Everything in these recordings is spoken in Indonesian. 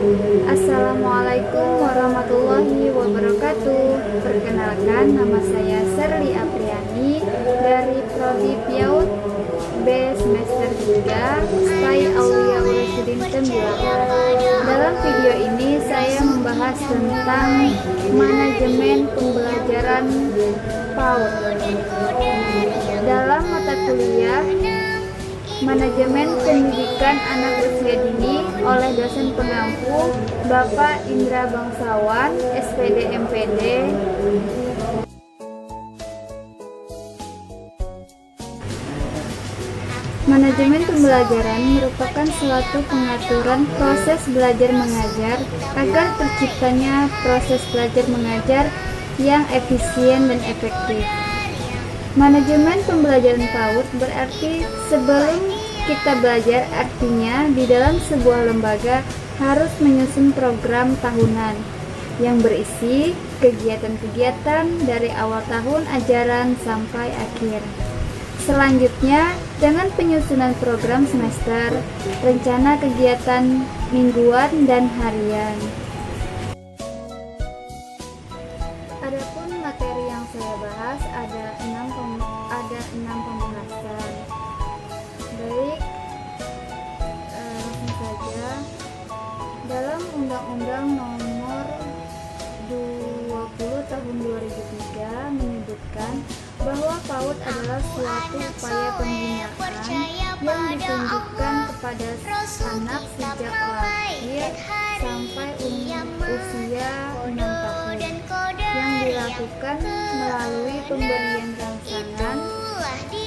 Assalamualaikum warahmatullahi wabarakatuh. Perkenalkan, nama saya Serli Apriani dari Prodi PIAUD B semester 3 STAI Aulia Urashidin Tembilahan. Dalam video ini saya membahas tentang manajemen pembelajaran PAUD. Dalam mata kuliah Manajemen Pendidikan Anak Usia Dini oleh dosen pengampu Bapak Indra Bangsawan, SPD MPD. Manajemen pembelajaran merupakan suatu pengaturan proses belajar mengajar agar terciptanya proses belajar mengajar yang efisien dan efektif. Manajemen pembelajaran PAUD berarti sebelum kita belajar, artinya di dalam sebuah lembaga harus menyusun program tahunan yang berisi kegiatan-kegiatan dari awal tahun ajaran sampai akhir. Selanjutnya, dengan penyusunan program semester, rencana kegiatan mingguan dan harian. Adapun materi yang saya bahas ada 6 pembahasan. Baik, langsung saja. Dalam Undang-Undang Nomor 20 Tahun 2003 menyebutkan bahwa PAUD adalah suatu upaya pembinaan yang ditunjukkan kepada anak sejak lahir sampai usia 6 tahun, yang dilakukan melalui pemberian rangsangan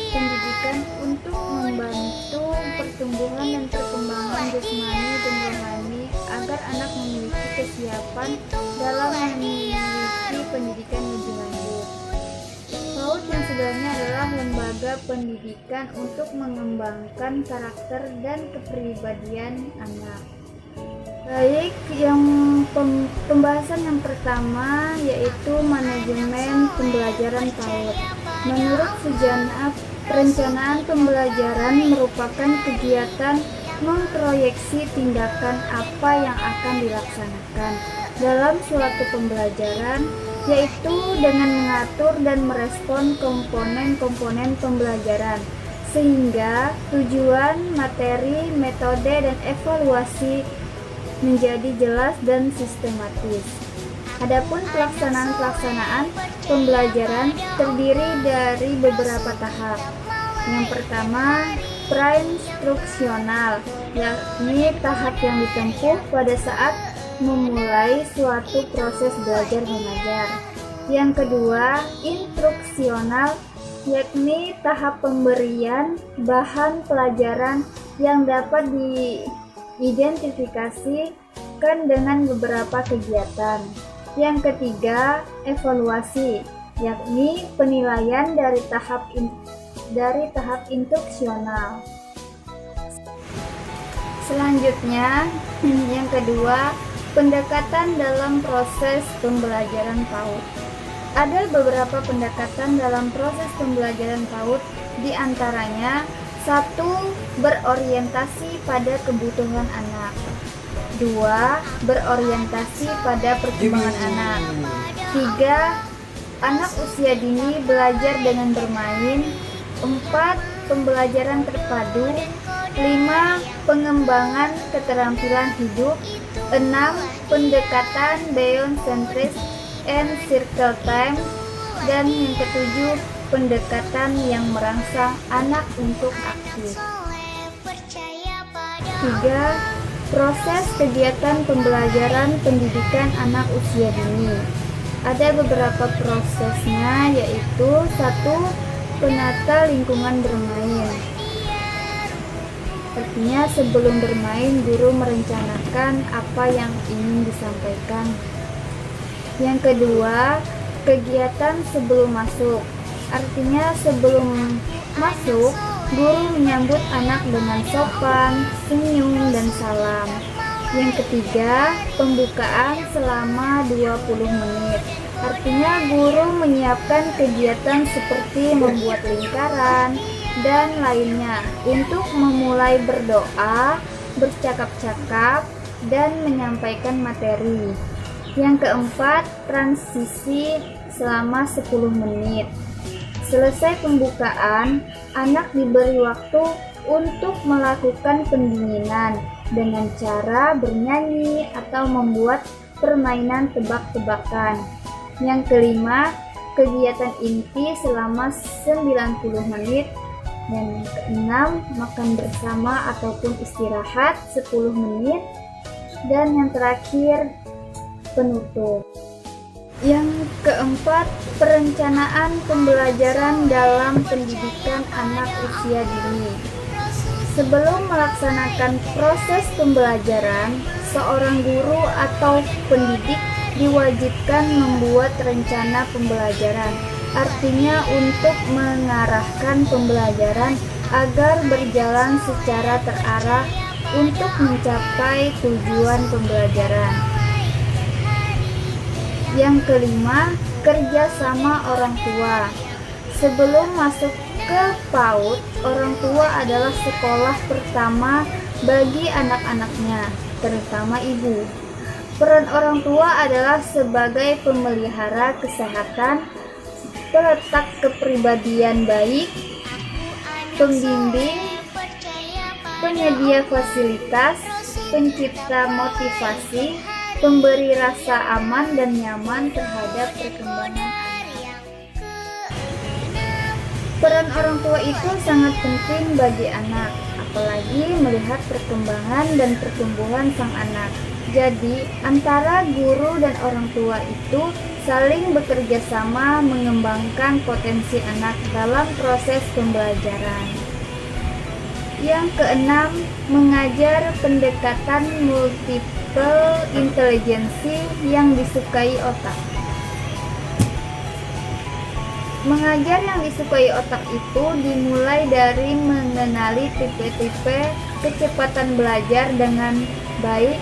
pendidikan untuk membantu pertumbuhan dan perkembangan jasmani dan rohani agar anak memiliki kesiapan dalam memiliki pendidikan lebih lanjut. PAUD yang sebenarnya adalah lembaga pendidikan untuk mengembangkan karakter dan kepribadian anak. Baik, yang pembahasan yang pertama yaitu manajemen pembelajaran PAUD. Menurut Sujanab, perencanaan pembelajaran merupakan kegiatan memproyeksi tindakan apa yang akan dilaksanakan dalam suatu pembelajaran, yaitu dengan mengatur dan merespon komponen-komponen pembelajaran sehingga tujuan, materi, metode, dan evaluasi menjadi jelas dan sistematis. Adapun pelaksanaan pembelajaran terdiri dari beberapa tahap. Yang pertama, pra-instruksional, yakni tahap yang ditempuh pada saat memulai suatu proses belajar mengajar. Yang kedua, instruksional, yakni tahap pemberian bahan pelajaran yang dapat diidentifikasikan dengan beberapa kegiatan. Yang ketiga, evaluasi, yakni penilaian dari tahap instruksional. Selanjutnya, yang kedua, pendekatan dalam proses pembelajaran PAUD. Ada beberapa pendekatan dalam proses pembelajaran PAUD, di antaranya 1. Berorientasi pada kebutuhan anak. 2. Berorientasi pada perkembangan anak. 3. Anak usia dini belajar dengan bermain. 4. Pembelajaran terpadu. 5. Pengembangan keterampilan hidup. 6. Pendekatan beyond centric and circle time. Dan yang ketujuh, pendekatan yang merangsang anak untuk aktif. 3. Proses kegiatan pembelajaran pendidikan anak usia dini. Ada beberapa prosesnya, yaitu 1. Penata lingkungan bermain. Artinya sebelum bermain, guru merencanakan apa yang ingin disampaikan. Yang kedua, kegiatan sebelum masuk. Artinya sebelum masuk, guru menyambut anak dengan sopan, senyum, dan salam. Yang ketiga, pembukaan selama 20 menit. Artinya guru menyiapkan kegiatan seperti membuat lingkaran dan lainnya untuk memulai berdoa, bercakap-cakap, dan menyampaikan materi. Yang keempat, transisi selama 10 menit. Selesai pembukaan, anak diberi waktu untuk melakukan pendinginan dengan cara bernyanyi atau membuat permainan tebak-tebakan. Yang kelima, kegiatan inti selama 90 menit. Dan yang keenam, makan bersama ataupun istirahat 10 menit. Dan yang terakhir, penutup. Yang keempat, perencanaan pembelajaran dalam pendidikan anak usia dini. Sebelum melaksanakan proses pembelajaran, seorang guru atau pendidik diwajibkan membuat rencana pembelajaran. Artinya untuk mengarahkan pembelajaran agar berjalan secara terarah untuk mencapai tujuan pembelajaran. Yang kelima, kerjasama orang tua. Sebelum masuk ke PAUD, orang tua adalah sekolah pertama bagi anak-anaknya, terutama ibu. Peran orang tua adalah sebagai pemelihara kesehatan, peletak kepribadian baik, pembimbing, penyedia fasilitas, pencipta motivasi, pemberi rasa aman dan nyaman terhadap perkembangan anak. Peran orang tua itu sangat penting bagi anak, apalagi melihat perkembangan dan pertumbuhan sang anak. Jadi, antara guru dan orang tua itu saling bekerja sama mengembangkan potensi anak dalam proses pembelajaran. Yang keenam, mengajar pendekatan multiple intelijensi yang disukai otak. Mengajar yang disukai otak itu dimulai dari mengenali tipe-tipe kecepatan belajar dengan baik,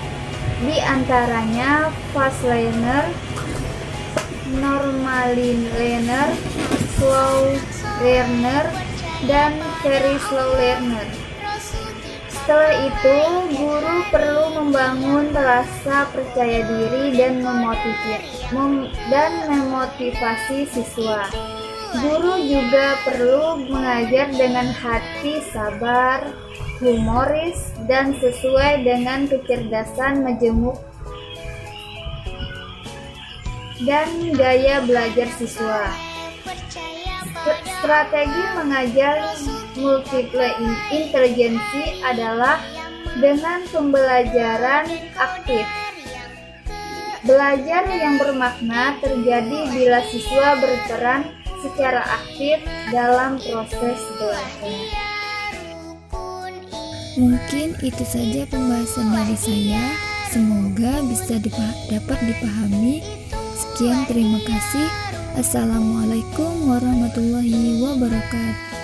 di antaranya fast learner, normal learner, slow learner, dan very slow learner. Setelah itu, guru perlu membangun rasa percaya diri dan memotivasi siswa. Guru juga perlu mengajar dengan hati sabar, humoris, dan sesuai dengan kecerdasan majemuk dan gaya belajar siswa. Strategi mengajar multiple intelijensi adalah dengan pembelajaran aktif. Belajar yang bermakna terjadi bila siswa berperan secara aktif dalam proses belajar. Mungkin itu saja pembahasan dari saya. Semoga bisa dapat dipahami. Sekian, terima kasih. Assalamualaikum warahmatullahi wabarakatuh.